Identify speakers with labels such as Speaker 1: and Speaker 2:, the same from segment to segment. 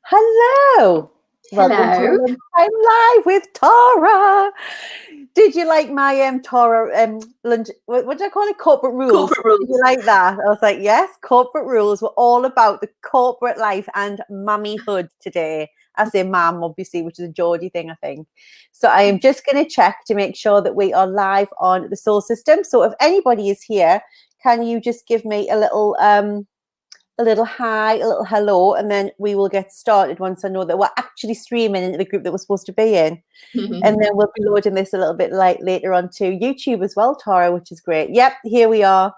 Speaker 1: Hello. Welcome to
Speaker 2: Hello.
Speaker 1: I'm Live with Tara. Did you like my Tara lunch? What did I call it? Corporate rules.
Speaker 2: Corporate rules.
Speaker 1: Did you like that? I was like, yes, corporate rules. We're all about the corporate life and mummyhood today. I say mum, obviously, which is a Geordie thing, I think. So I am just going to check to make sure that we are live on the Soul System. So if anybody is here, can you just give me a little hi, a little hello, and then we will get started once I know that we're actually streaming into the group that we're supposed to be in. And then we'll be loading this a little bit later on to YouTube as well, Tara, which is great. Yep, here we are.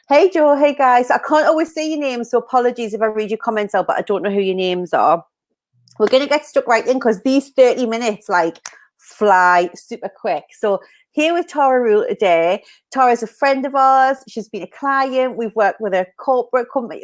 Speaker 1: Hey, Joe. Hey, guys. I can't always see your names, so apologies if I read your comments out, but I don't know who your names are. We're going to get stuck right in because these 30 minutes, fly super quick. So here with Tara Rule today. Tara's a friend of ours. She's been a client. We've worked with a corporate company.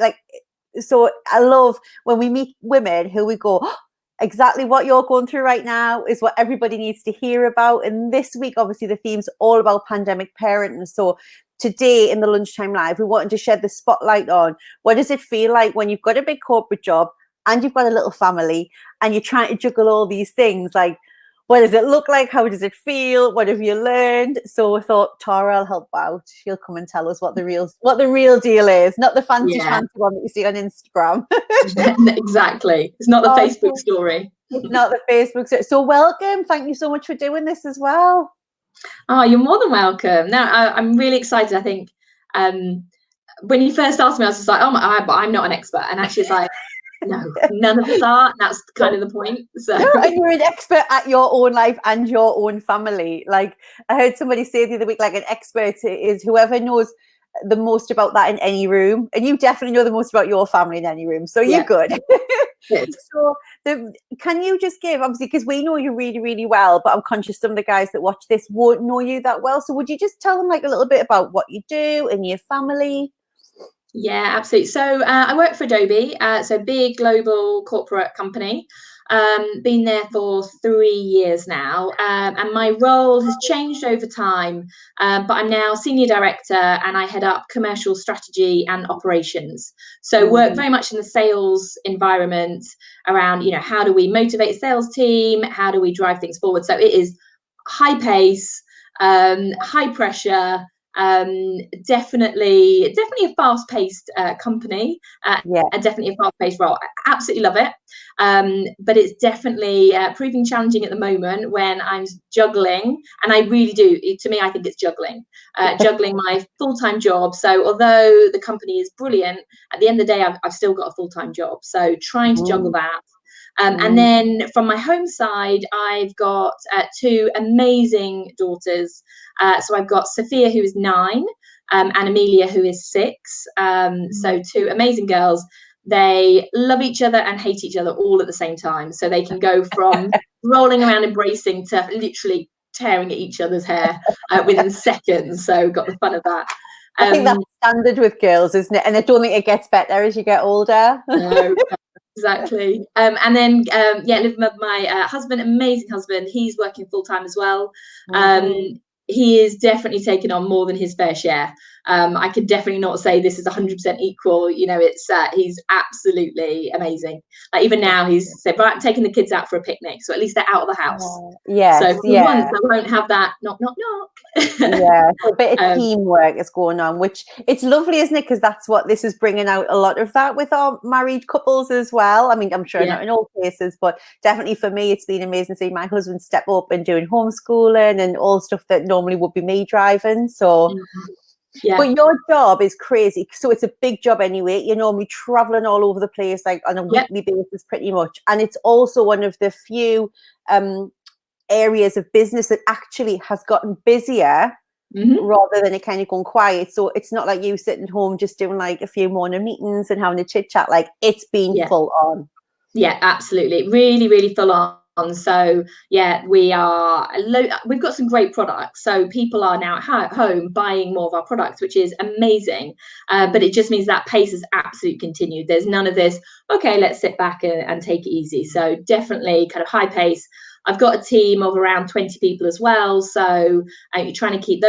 Speaker 1: So I love when we meet women who we go, oh, exactly what you're going through right now is what everybody needs to hear about. And this week, obviously, the theme's all about pandemic parenting. So today in the Lunchtime Live, we wanted to shed the spotlight on what does it feel like when you've got a big corporate job and you've got a little family and you're trying to juggle all these things. Like, what does it look like? How does it feel? What have you learned? So I thought Tara will help out. She'll come and tell us what the real deal is, not the fancy one that you see on Instagram.
Speaker 2: Exactly. It's not the Facebook story.
Speaker 1: It's not the Facebook story. So welcome. Thank you so much for doing this as well.
Speaker 2: Oh, you're more than welcome. No, I'm really excited. I think when you first asked me, I was just like, oh my, but I'm not an expert. And actually, it's like, no, none of us are. That's kind of the point. So
Speaker 1: and you're an expert at your own life and your own family. Like I heard somebody say the other week, like an expert is whoever knows the most about that in any room, and you definitely know the most about your family in any room. So you're good. So can you just give, obviously, because we know you really, really well, but I'm conscious some of the guys that watch this won't know you that well. So would you just tell them like a little bit about what you do and your family?
Speaker 2: Yeah, absolutely. So I work for Adobe, so big global corporate company. Been there for 3 years now, and my role has changed over time. But I'm now senior director, and I head up commercial strategy and operations. So work very much in the sales environment around, how do we motivate a sales team? How do we drive things forward? So it is high pace, high pressure. Definitely a fast-paced company, and definitely a fast-paced role. I absolutely love it, but it's definitely proving challenging at the moment when I'm juggling, and I really do. To me, I think it's juggling my full-time job. So although the company is brilliant, at the end of the day, I've still got a full-time job. So trying to juggle that. And then from my home side, I've got 2 amazing daughters. So I've got Sophia, who is 9, and Amelia, who is 6. So 2 amazing girls. They love each other and hate each other all at the same time. So they can go from rolling around embracing to literally tearing at each other's hair within seconds. So got the fun of that.
Speaker 1: I think that's standard with girls, isn't it? And I don't think it gets better as you get older.
Speaker 2: No. Exactly. And then live with my husband, amazing husband. He's working full time as well. He is definitely taken on more than his fair share. I could definitely not say this is 100% equal. It's he's absolutely amazing. Like even now he's said, right, I'm taking the kids out for a picnic, so at least they're out of the house. So for once I won't have that knock knock knock.
Speaker 1: So a bit of teamwork is going on, which it's lovely, isn't it? Because that's what this is bringing out, a lot of that with our married couples as well. I mean, I'm sure not in all cases, but definitely for me it's been amazing seeing my husband step up and doing homeschooling and all stuff that normally would be me driving. So but your job is crazy. So it's a big job anyway. You're normally traveling all over the place, like on a weekly basis pretty much. And it's also one of the few areas of business that actually has gotten busier rather than it kind of gone quiet. So it's not like you sitting home just doing like a few morning meetings and having a chit chat. Like it's been full on.
Speaker 2: Yeah, absolutely. Really, really full on. So we've got some great products. So people are now at home buying more of our products, which is amazing. But it just means that pace has absolutely continued. There's none of this, okay, let's sit back and take it easy. So definitely kind of high pace. I've got a team of around 20 people as well. So you're trying to keep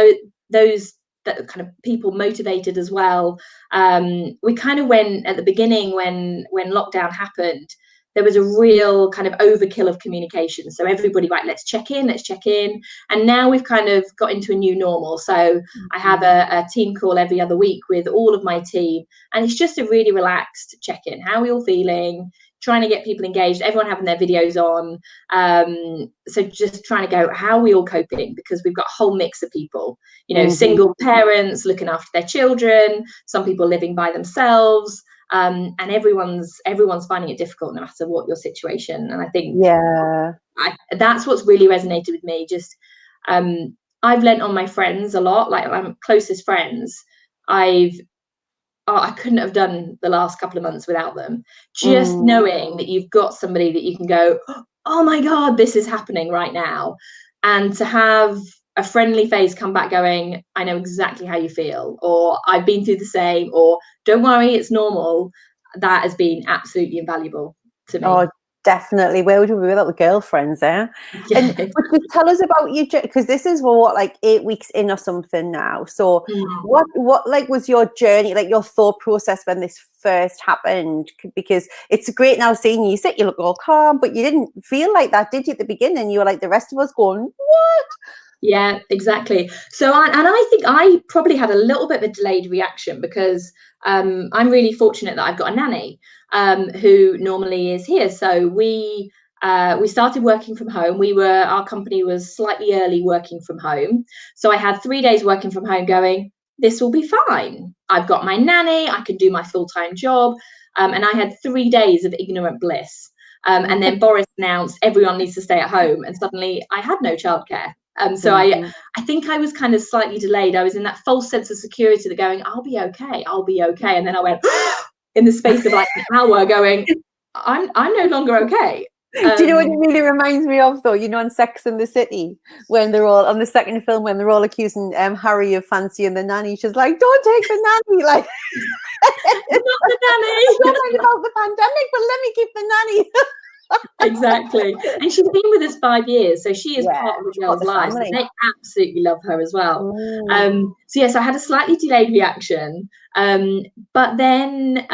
Speaker 2: those that kind of people motivated as well. We kind of went at the beginning when lockdown happened. there was a real kind of overkill of communication. So everybody, right, let's check in. And now we've kind of got into a new normal. So I have a team call every other week with all of my team, and it's just a really relaxed check-in. How are we all feeling? Trying to get people engaged, everyone having their videos on. So just trying to go, how are we all coping? Because we've got a whole mix of people, single parents looking after their children, some people living by themselves, and everyone's finding it difficult no matter what your situation. And I think that's what's really resonated with me. Just I've lent on my friends a lot, like my closest friends. I couldn't have done the last couple of months without them. Just knowing that you've got somebody that you can go, oh my God, this is happening right now. And to have a friendly face come back going, I know exactly how you feel, or I've been through the same, or don't worry, it's normal. That has been absolutely invaluable to me.
Speaker 1: Oh, definitely. Where would we be without the girlfriends, eh? And just tell us about your, because this is like 8 weeks in or something now. So what like was your journey, like your thought process when this first happened? Because it's great now seeing you sit, you look all calm, but you didn't feel like that, did you, at the beginning? You were like the rest of us going, what?
Speaker 2: Yeah, exactly. So I think I probably had a little bit of a delayed reaction, because I'm really fortunate that I've got a nanny who normally is here. So we started working from home. Our company was slightly early working from home. So I had 3 days working from home going, this will be fine. I've got my nanny, I can do my full-time job. And I had 3 days of ignorant bliss. And then Boris announced everyone needs to stay at home. And suddenly I had no childcare. So I think I was kind of slightly delayed. I was in that false sense of security that going, I'll be okay. And then I went in the space of like an hour going, I'm no longer okay.
Speaker 1: Do you know what it really reminds me of, though? On Sex and the City, when they're all on the second film, when they're all accusing Harry of fancying the nanny. She's like, don't take the nanny. Like,
Speaker 2: not the nanny.
Speaker 1: I don't mind about the pandemic, but let me keep the nanny.
Speaker 2: Exactly. And she's been with us 5 years, so she is part of the girls' lives. And they absolutely love her as well. So yes, I had a slightly delayed reaction, but then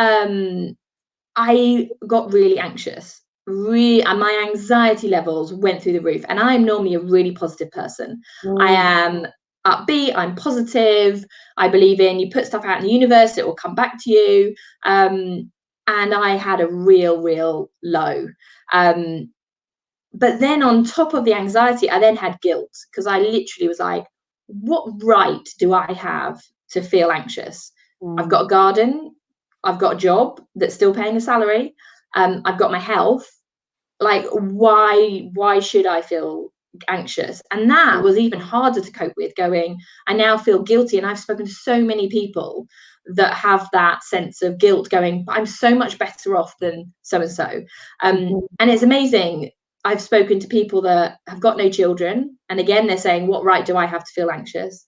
Speaker 2: I got really anxious. And my anxiety levels went through the roof. And I'm normally a really positive person. I am upbeat, I'm positive, I believe in you put stuff out in the universe, it will come back to you. And I had a real low. But then on top of the anxiety, I then had guilt, because I literally was like, what right do I have to feel anxious? I've got a garden, I've got a job that's still paying a salary, I've got my health. Like, why should I feel anxious? And that was even harder to cope with, going, I now feel guilty. And I've spoken to so many people that have that sense of guilt, going, I'm so much better off than so-and-so. And it's amazing. I've spoken to people that have got no children, and again, they're saying, what right do I have to feel anxious?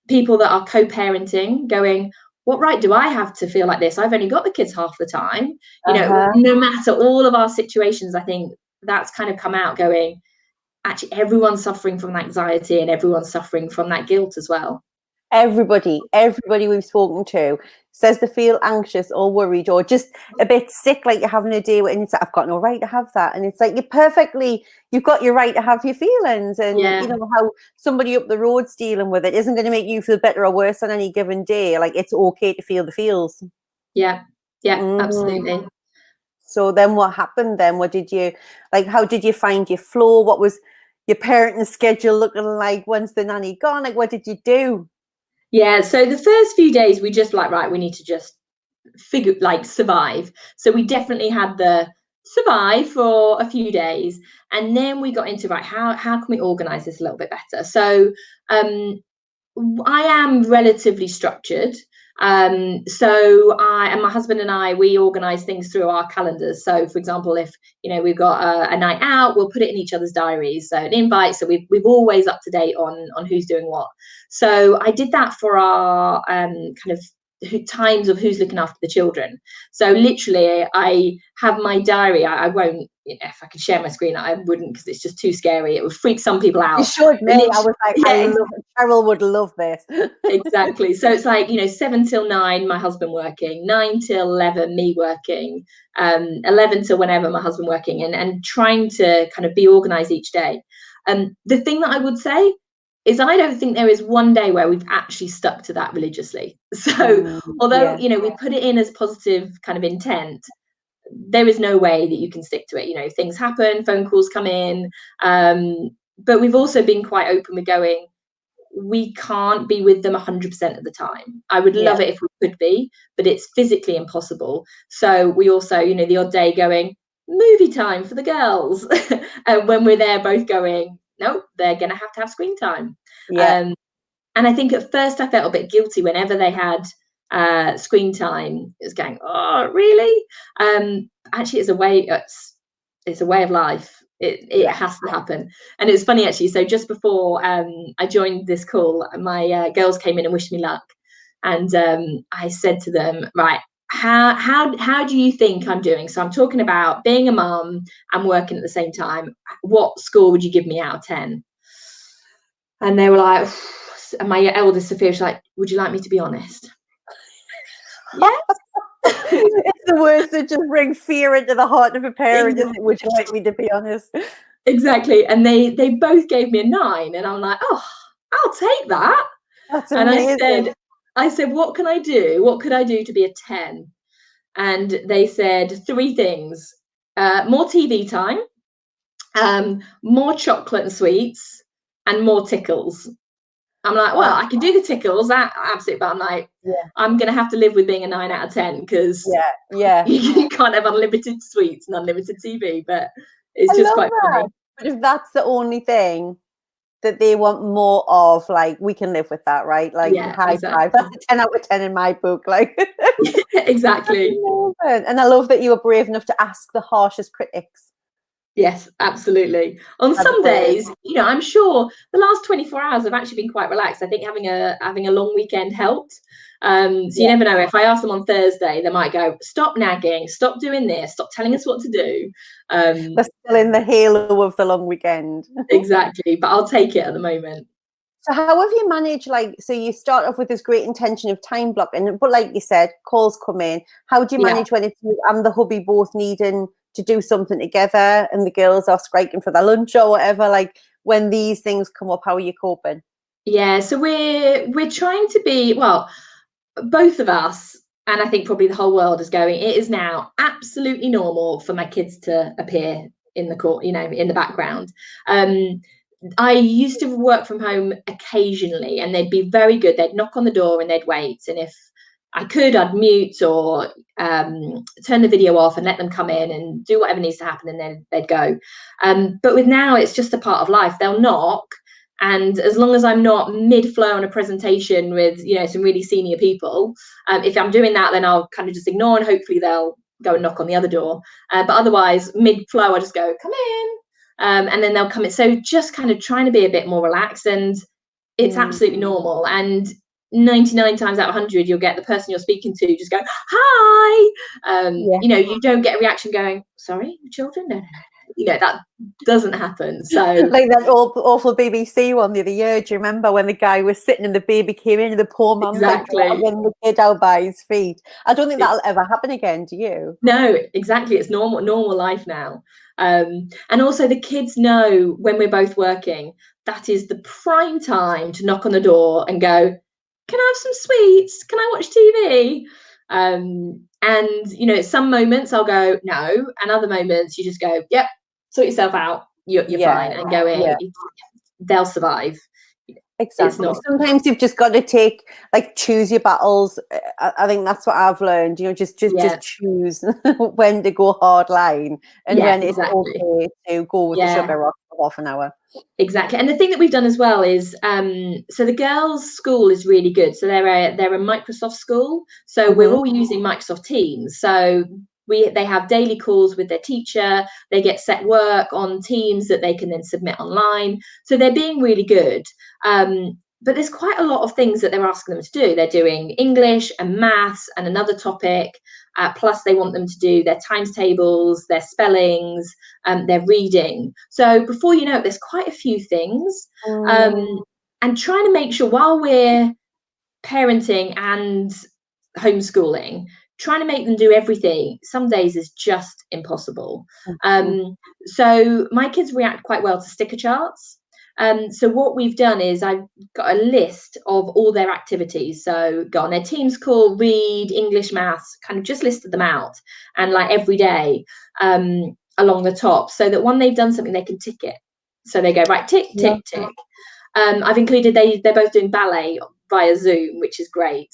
Speaker 2: People that are co-parenting, going, what right do I have to feel like this? I've only got the kids half the time. No matter all of our situations, I think that's kind of come out, going, actually, everyone's suffering from anxiety, and everyone's suffering from that guilt as well.
Speaker 1: Everybody we've spoken to says they feel anxious or worried or just a bit sick, like you're having a day with, and it's like, I've got no right to have that. And it's like, you've got your right to have your feelings. And how somebody up the road's dealing with it isn't going to make you feel better or worse on any given day. Like, it's okay to feel the feels.
Speaker 2: Yeah, absolutely.
Speaker 1: So then what happened then? How did you find your flow? What was your parenting schedule looking like once the nanny gone? Like, what did you do?
Speaker 2: Yeah, so the first few days we just like, right, we need to just survive. So we definitely had the survive for a few days, and then we got into, right, how can we organize this a little bit better? So I am relatively structured. So I and my husband and I, we organize things through our calendars. So for example, if we've got a night out, we'll put it in each other's diaries, so an invite, so we've always up to date on who's doing what. So I did that for our kind of times of who's looking after the children. So literally I have my diary. I won't, if I could share my screen, I wouldn't, because it's just too scary. It would freak some people
Speaker 1: You
Speaker 2: out.
Speaker 1: showed me. I was like,
Speaker 2: Yeah,
Speaker 1: I love it. Cheryl would love this.
Speaker 2: exactly. So it's like, 7 till 9, my husband working, 9 till 11, me working, 11 till whenever my husband working, and trying to kind of be organized each day. The thing that I would say is I don't think there is one day where we've actually stuck to that religiously. So although, we put it in as positive kind of intent, there is no way that you can stick to it. Things happen, phone calls come in, but we've also been quite open with going, we can't be with them 100% of the time. I would love it if we could be, but it's physically impossible. So we also, the odd day going, movie time for the girls. And when we're there both going, nope, they're going to have screen time. And I think at first I felt a bit guilty whenever they had screen time. It was going, oh, really? Actually, it's a way of life. It has to happen. And it's funny, actually. So just before I joined this call, my girls came in and wished me luck. And I said to them, right, how do you think I'm doing? So I'm talking about being a mum and working at the same time. What score would you give me out of 10? And they were like, and my eldest Sophia was like, would you like me to be honest? Yes.
Speaker 1: It's the worst to just bring fear into the heart of a parent, isn't it? Would you like me to be honest?
Speaker 2: Exactly. And they both gave me a 9, and I'm like, oh, I'll take that.
Speaker 1: That's
Speaker 2: And
Speaker 1: amazing.
Speaker 2: I said, what can I do? What could I do to be a 10? And they said 3 things: more TV time, more chocolate and sweets, and more tickles. I'm like, well, I can do the tickles, that absolutely, but I'm like, I'm gonna have to live with being a 9 out of 10, because you can't have unlimited sweets and unlimited TV. But it's just quite funny.
Speaker 1: But if that's the only thing that they want more of, like, we can live with that, right? Like, high five. That's a 10 out of 10 in my book. Like,
Speaker 2: exactly.
Speaker 1: And I love that you were brave enough to ask the harshest critics.
Speaker 2: Yes, absolutely. On some days, I'm sure the last 24 hours have actually been quite relaxed. I think having a long weekend helped. So you never know. If I ask them on Thursday, they might go, stop nagging, stop doing this, stop telling us what to do.
Speaker 1: They're still in the halo of the long weekend.
Speaker 2: Exactly. But I'll take it at the moment.
Speaker 1: So how have you managed, like, so you start off with this great intention of time blocking, but like you said, calls come in. How do you manage when it's you and the hubby both needing to do something together and the girls are striking for their lunch or whatever? Like, when these things come up, how are you coping?
Speaker 2: Yeah, so we're trying to be, well, both of us, and I think probably the whole world is going, it is now absolutely normal for my kids to appear in the in the background. I used to work from home occasionally, and they'd be very good. They'd knock on the door and they'd wait. And if I could, I'd mute or turn the video off and let them come in and do whatever needs to happen, and then they'd go. But with now, it's just a part of life. They'll knock, and as long as I'm not mid-flow on a presentation with some really senior people, if I'm doing that, then I'll kind of just ignore, and hopefully they'll go and knock on the other door. But otherwise, mid-flow, I just go, come in. And then they'll come in. So just kind of trying to be a bit more relaxed, and it's absolutely normal. And 99 times out of 100, you'll get the person you're speaking to just go, hi. You don't get a reaction going, sorry, children? No. That doesn't happen. So
Speaker 1: like that awful BBC one the other year, do you remember when the guy was sitting and the baby came in and the poor mum like dragging the kid out by his feet? I don't think that'll ever happen again, do you?
Speaker 2: No, exactly. It's normal life now. And also the kids know when we're both working, that is the prime time to knock on the door and go, can I have some sweets? Can I watch TV? And some moments I'll go, no. And other moments you just go, yep, sort yourself out. You're fine. And go in. They'll survive.
Speaker 1: Exactly. Sometimes you've just got to choose your battles. I think that's what I've learned. Just choose when to go hard line and when it's okay to go with the sugar off for half an hour.
Speaker 2: Exactly. And the thing that we've done as well is, so the girls' school is really good. So they're a Microsoft school. So we're all using Microsoft Teams. So they have daily calls with their teacher. They get set work on Teams that they can then submit online. So they're being really good. but there's quite a lot of things that they're asking them to do. They're doing English and maths and another topic, plus they want them to do their times tables, their spellings, their reading. So before you know it, there's quite a few things. And trying to make sure while we're parenting and homeschooling, trying to make them do everything some days is just impossible. So my kids react quite well to sticker charts. So what we've done is I've got a list of all their activities. So got on their Teams call, read, English, maths, kind of just listed them out, and like every day along the top, so that when they've done something, they can tick it. So they go, right, tick, tick, tick. I've included they're both doing ballet via Zoom, which is great.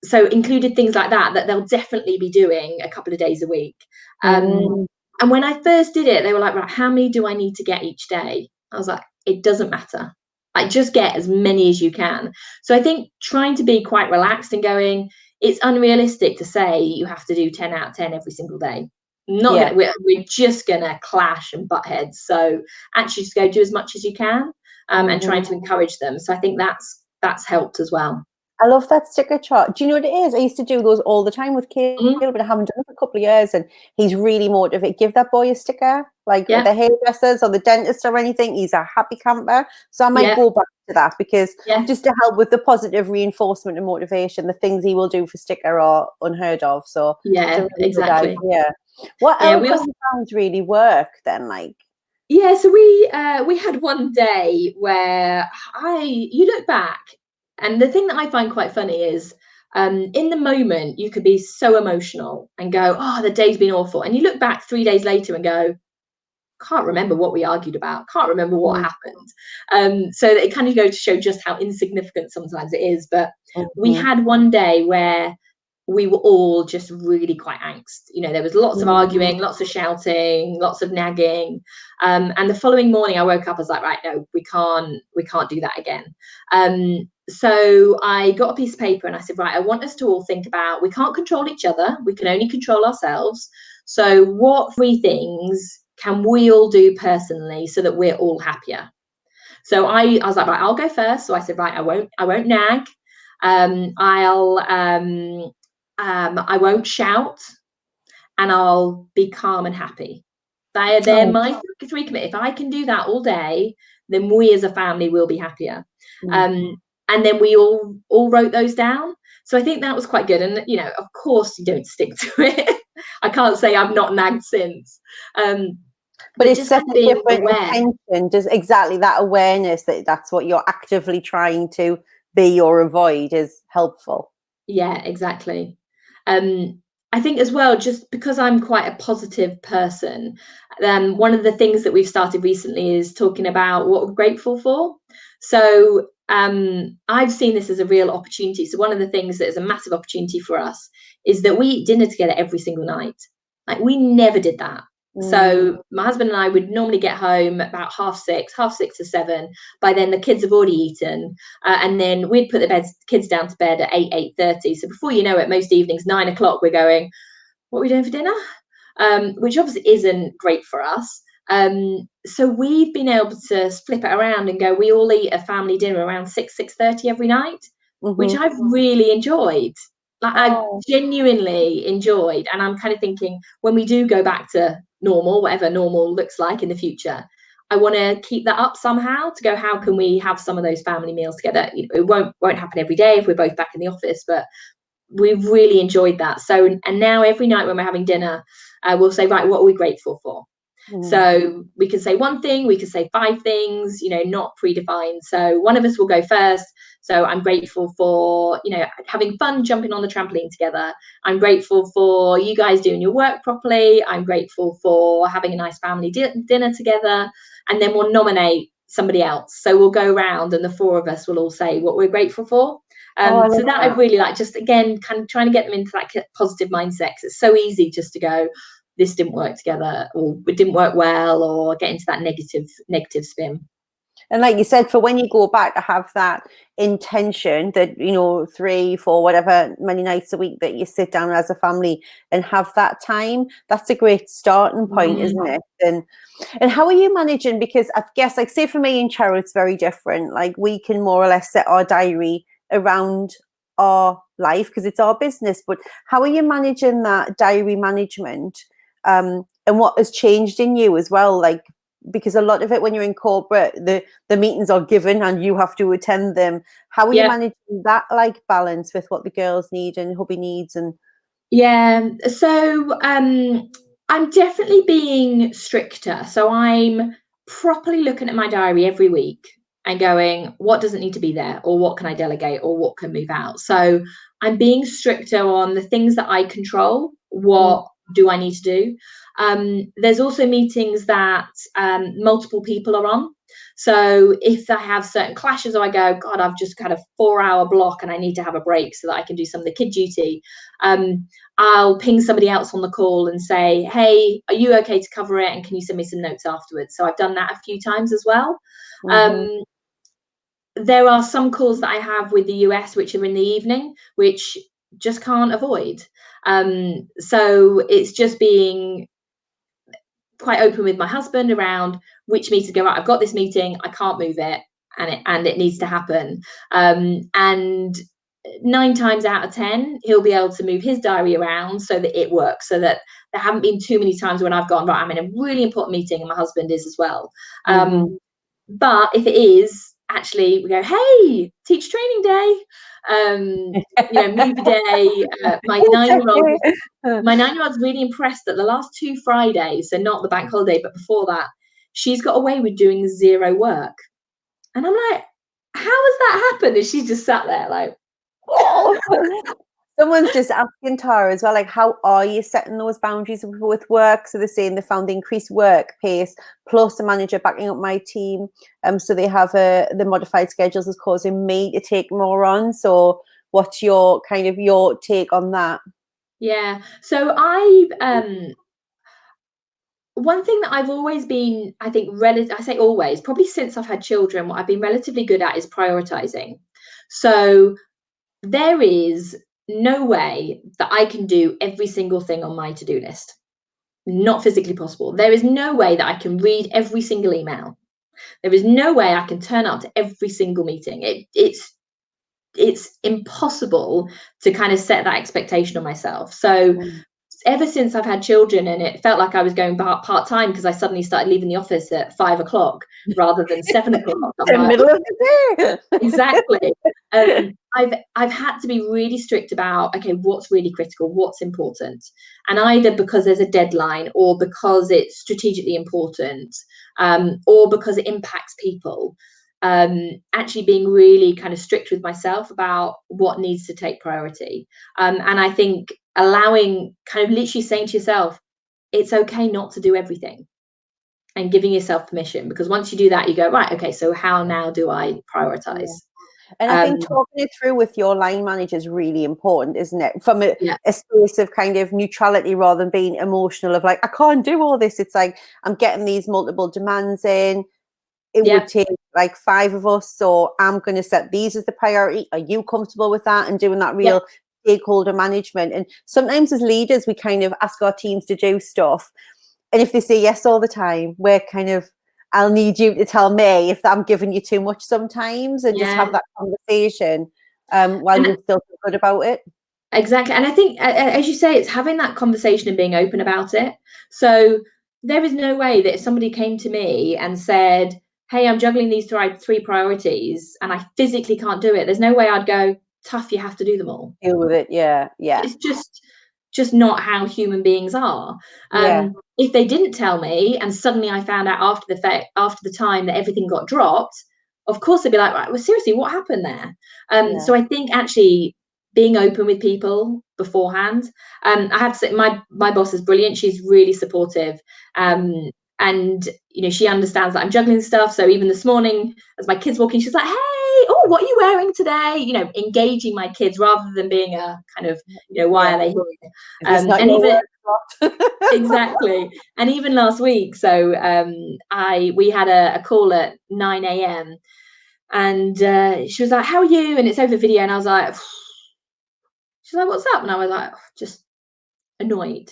Speaker 2: So included things like that they'll definitely be doing a couple of days a week. And when I first did it, they were like, right, how many do I need to get each day? I was like, it doesn't matter. Like, just get as many as you can. So I think trying to be quite relaxed and going, it's unrealistic to say you have to do 10 out of 10 every single day. We're just gonna clash and butt heads. So actually just go do as much as you can, and trying to encourage them. So I think that's helped as well.
Speaker 1: I love that sticker chart. Do you know what it is? I used to do those all the time with Caleb, but I haven't done it for a couple of years, and he's really motivated. Give that boy a sticker, like the hairdressers or the dentist or anything. He's a happy camper. So I might go back to that, because just to help with the positive reinforcement and motivation, the things he will do for sticker are unheard of. So it's a really good idea. What else have you found really work then? Like,
Speaker 2: so we had one day where you look back, and the thing that I find quite funny is, in the moment you could be so emotional and go, oh, the day's been awful, and you look back 3 days later and go, can't remember what we argued about, can't remember what happened. So it kind of goes to show just how insignificant sometimes it is. But we had one day where we were all just really quite angst. You know, there was lots of arguing, lots of shouting, lots of nagging. And the following morning I woke up, I was like, right, no, we can't do that again. So I got a piece of paper and I said, right, I want us to all think about, we can't control each other, we can only control ourselves. So what 3 things can we all do personally so that we're all happier? So I was like, right, I'll go first. So I said, right, I won't nag. I won't shout, and I'll be calm and happy. They're my 3 commitments. If I can do that all day, then we as a family will be happier. And then we all wrote those down. So I think that was quite good. And, you know, of course you don't stick to it. I can't say I've not nagged since.
Speaker 1: But it's such a different intention. Just exactly that awareness that that's what you're actively trying to be or avoid is helpful.
Speaker 2: Yeah, exactly. I think as well, just because I'm quite a positive person, one of the things that we've started recently is talking about what we're grateful for. So I've seen this as a real opportunity. So one of the things that is a massive opportunity for us is that we eat dinner together every single night. Like, we never did that. So my husband and I would normally get home about 6:30 to 7. By then the kids have already eaten, and then we'd put the kids down to bed at 8:30. So before you know it, most evenings 9 o'clock we're going, what are we doing for dinner? Which obviously isn't great for us. So we've been able to flip it around and go, we all eat a family dinner around 6:30 every night, which I've really enjoyed. Like, I genuinely enjoyed. And I'm kind of thinking, when we do go back to normal, whatever normal looks like in the future, I want to keep that up somehow, to go, how can we have some of those family meals together? You know, it won't happen every day if we're both back in the office, but we've really enjoyed that. So, and now every night when we're having dinner, we'll say, right, what are we grateful for? So we can say 1 thing, we can say 5 things, you know, not predefined. So one of us will go first. So I'm grateful for, you know, having fun jumping on the trampoline together. I'm grateful for you guys doing your work properly. I'm grateful for having a nice family dinner together. And then we'll nominate somebody else. So we'll go around and the 4 of us will all say what we're grateful for. So that I really like, just again, kind of trying to get them into that positive mindset, because it's so easy just to go, this didn't work together, or it didn't work well, or get into that negative spin.
Speaker 1: And like you said, for when you go back, to have that intention that, 3, 4, whatever many nights a week that you sit down as a family and have that time, that's a great starting point, isn't it? And how are you managing? Because I guess, like, say for me and Cheryl, it's very different. Like, we can more or less set our diary around our life because it's our business. But how are you managing that diary management? And what has changed in you as well? Like, because a lot of it when you're in corporate, the meetings are given and you have to attend them. How are you managing that, like, balance with what the girls need and hubby needs? And
Speaker 2: so I'm definitely being stricter. So I'm properly looking at my diary every week and going, what doesn't need to be there, or what can I delegate, or what can move out? So I'm being stricter on the things that I control. What do I need to do? There's also meetings that multiple people are on. So if I have certain clashes, or I go, God, I've just got a 4-hour block and I need to have a break so that I can do some of the kid duty, I'll ping somebody else on the call and say, hey, are you okay to cover it? And can you send me some notes afterwards? So I've done that a few times as well. There are some calls that I have with the US, which are in the evening, which just can't avoid. So it's just being quite open with my husband around which meeting to go out. I've got this meeting, I can't move it, and it needs to happen. And 9 times out of 10, he'll be able to move his diary around so that it works, so that there haven't been too many times when I've gone, right, I'm in a really important meeting, and my husband is as well. But if it is, actually, we go, hey, teacher training day, movie day. My 9-year-old's really impressed that the last 2 Fridays, so not the bank holiday, but before that, she's got away with doing 0 work. And I'm like, how has that happened? And she's just sat there like,
Speaker 1: oh. Someone's just asking Tara as well, like, how are you setting those boundaries with work? So they're saying they found the increased work pace plus a manager backing up my team. So they have the modified schedules is causing me to take more on. So what's your take on that?
Speaker 2: Yeah. So one thing that I've always been, I think, I say always, probably since I've had children, what I've been relatively good at is prioritizing. So there is no way that I can do every single thing on my to-do list. Not physically possible. There is no way that I can read every single email. There is no way I can turn up to every single meeting. It's impossible to kind of set that expectation on myself. So ever since I've had children, and it felt like I was going part-time because I suddenly started leaving the office at 5 o'clock rather than 7 o'clock.
Speaker 1: The middle of the day.
Speaker 2: Exactly. I've had to be really strict about, okay, what's really critical, what's important, and either because there's a deadline, or because it's strategically important, or because it impacts people. Actually being really kind of strict with myself about what needs to take priority. And I think allowing, kind of literally saying to yourself, it's okay not to do everything, and giving yourself permission, because once you do that, you go, right, okay, so how now do I prioritize?
Speaker 1: And I think talking it through with your line manager is really important, isn't it? From a space of kind of neutrality rather than being emotional of like, I can't do all this. It's like, I'm getting these multiple demands in. It would take like 5 of us. So I'm going to set these as the priority. Are you comfortable with that? And doing that real stakeholder management. And sometimes as leaders, we kind of ask our teams to do stuff. And if they say yes all the time, we're kind of, I'll need you to tell me if I'm giving you too much sometimes, and just have that conversation while you still feel good about it.
Speaker 2: Exactly. And I think, as you say, it's having that conversation and being open about it. So there is no way that if somebody came to me and said, hey, I'm juggling these 3 priorities and I physically can't do it, there's no way I'd go, tough, you have to do them all.
Speaker 1: Deal with it. Yeah.
Speaker 2: It's just not how human beings are. If they didn't tell me and suddenly I found out after the time that everything got dropped, of course I'd be like, right, well, seriously, what happened there? So I think actually being open with people beforehand. I have to say, my boss is brilliant. She's really supportive. And she understands that I'm juggling stuff. So even this morning, as my kids walking, she's like, hey, oh, what are you wearing today? Engaging my kids rather than being a kind of, why are they here?
Speaker 1: It's not your work
Speaker 2: Exactly. And even last week, so we had a call at 9 a.m. and she was like, "How are you?" And it's over video, and I was like, she's like, "What's up?" And I was like, just annoyed.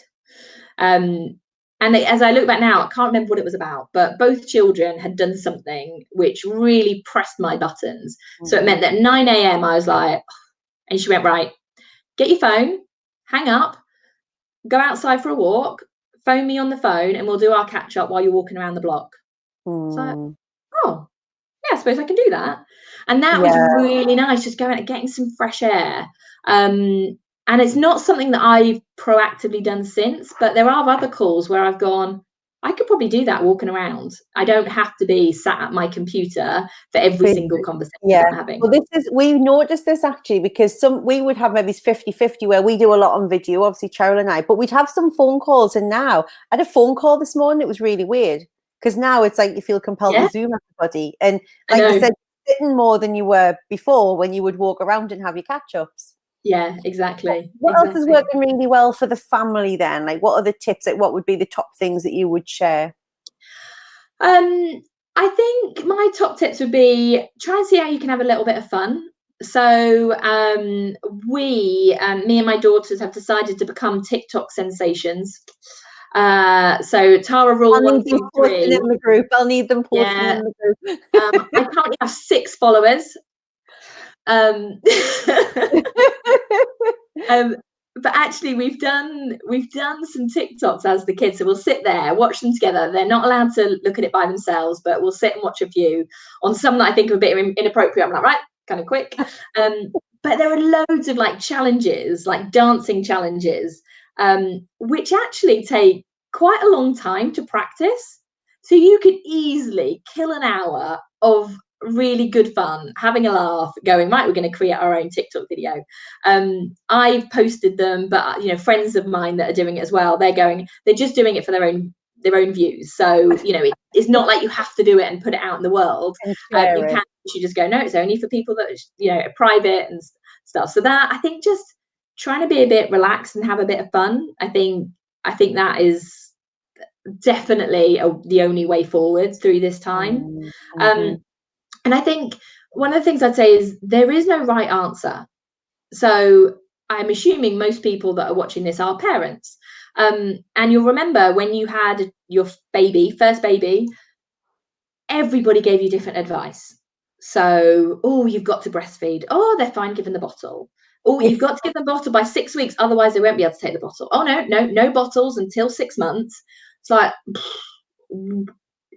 Speaker 2: And as I look back now, I can't remember what it was about, but both children had done something which really pressed my buttons. So it meant that 9 a.m. I was like, and she went, "Right, get your phone, hang up, go outside for a walk, phone me on the phone, and we'll do our catch up while you're walking around the block." So, oh, yeah, I suppose I can do that. And that was really nice, just going and getting some fresh air. And it's not something that I've proactively done since, but there are other calls where I've gone, I could probably do that walking around. I don't have to be sat at my computer for every single conversation I'm having.
Speaker 1: Well, we noticed this actually, because we would have maybe 50-50 where we do a lot on video, obviously Cheryl and I, but we'd have some phone calls. And now I had a phone call this morning. It was really weird, because now it's like you feel compelled to Zoom everybody. And like you said, sitting more than you were before when you would walk around and have your catch-ups.
Speaker 2: Yeah, exactly.
Speaker 1: What else is working really well for the family then? Like, what are the tips? Like, what would be the top things that you would share?
Speaker 2: I think my top tips would be try and see how you can have a little bit of fun. So me and my daughters have decided to become TikTok sensations. So Tara Rule 1, 2, 3.
Speaker 1: In the group. I'll need them posting in the group.
Speaker 2: I currently have 6 followers. But actually we've done some TikToks as the kids, so we'll sit there, watch them together. They're not allowed to look at it by themselves, but we'll sit and watch a few. On some that I think are a bit inappropriate, I'm like, right, kind of quick. But there are loads of like challenges, like dancing challenges, which actually take quite a long time to practice. So you could easily kill an hour of really good fun, having a laugh, going, right, we're going to create our own TikTok video. I've posted them, but friends of mine that are doing it as well, they're just doing it for their own views. So it's not like you have to do it and put it out in the world. You can actually just go, no, it's only for people that are private and stuff. So that, I think, just trying to be a bit relaxed and have a bit of fun, I think that is definitely the only way forward through this time. And I think one of the things I'd say is there is no right answer. So I'm assuming most people that are watching this are parents. And you'll remember when you had your first baby, everybody gave you different advice. So, oh, you've got to breastfeed. Oh, they're fine giving the bottle. Oh, you've got to give the bottle by 6 weeks, otherwise they won't be able to take the bottle. Oh, no bottles until 6 months. It's like,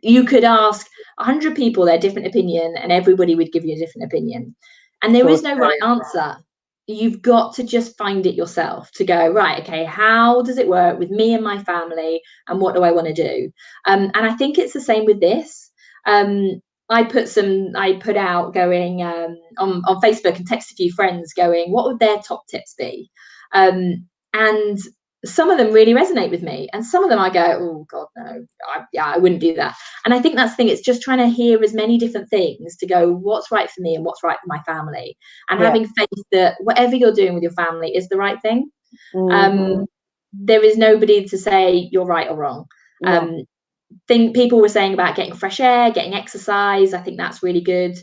Speaker 2: you could ask 100 people their different opinion and everybody would give you a different opinion. And there is no right answer. You've got to just find it yourself to go, right, okay, how does it work with me and my family, and what do I want to do? And I think it's the same with this. I put out going on Facebook and text a few friends going, what would their top tips be? And some of them really resonate with me, and some of them I go, oh God, no, I wouldn't do that. And I think that's the thing, it's just trying to hear as many different things to go, what's right for me and what's right for my family, and having faith that whatever you're doing with your family is the right thing. There is nobody to say you're right or wrong. Think people were saying about getting fresh air, getting exercise. I think that's really good.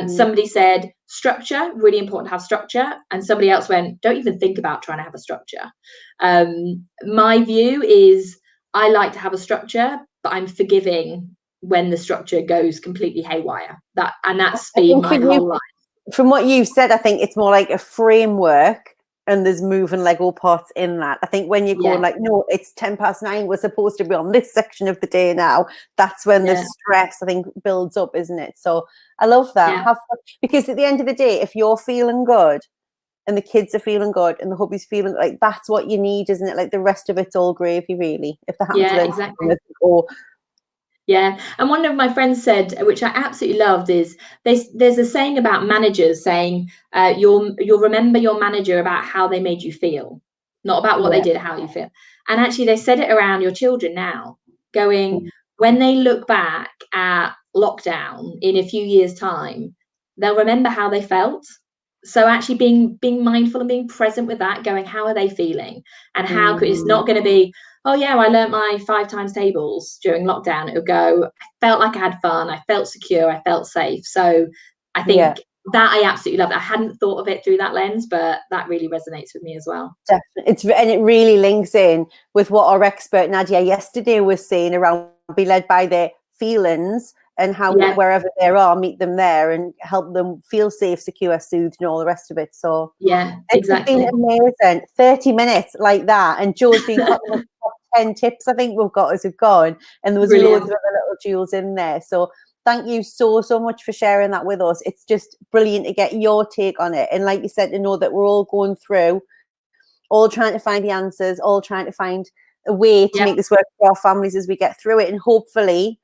Speaker 2: Somebody said structure, really important to have structure. And somebody else went, don't even think about trying to have a structure. My view is I like to have a structure, but I'm forgiving when the structure goes completely haywire. That's been my whole life.
Speaker 1: From what you've said, I think it's more like a framework, and there's moving Lego parts in that. I think when you're going like, no, it's 9:10, we're supposed to be on this section of the day now, that's when the stress, I think, builds up, isn't it? So I love that. Have fun. Because at the end of the day, if you're feeling good and the kids are feeling good and the hubby's feeling like, that's what you need, isn't it? Like the rest of it's all gravy, really. If the
Speaker 2: exactly. Yeah, and one of my friends said, which I absolutely loved, is there's a saying about managers saying, you'll remember your manager about how they made you feel, not about what they did, how you feel. And actually they said it around your children now, going, when they look back at lockdown in a few years' time, they'll remember how they felt. So actually being mindful and being present with that, going, how are they feeling? And how could, it's not going to be, oh yeah, I learnt my 5 times tables during lockdown. It'll go, I felt like I had fun, I felt secure, I felt safe. So I think that I absolutely love it. I hadn't thought of it through that lens, but that really resonates with me as well.
Speaker 1: Definitely. And it really links in with what our expert Nadia yesterday was saying around be led by their feelings, and how wherever they are, meet them there and help them feel safe, secure, soothed, and all the rest of it. So
Speaker 2: exactly.
Speaker 1: It's been amazing. 30 minutes like that. And Joe's been cutting up top 10 tips I think we've got as we've gone. And there was loads of other little jewels in there. So thank you so much for sharing that with us. It's just brilliant to get your take on it. And like you said, to know that we're all going through, all trying to find the answers, all trying to find a way to make this work for our families as we get through it. And hopefully,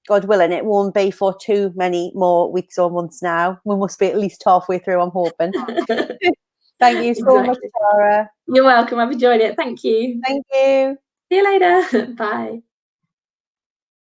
Speaker 1: God willing, it won't be for too many more weeks or months now. We must be at least halfway through, I'm hoping. Thank you so much, Tara.
Speaker 2: You're welcome. I've enjoyed it. Thank you.
Speaker 1: Thank you.
Speaker 2: See you later. Bye.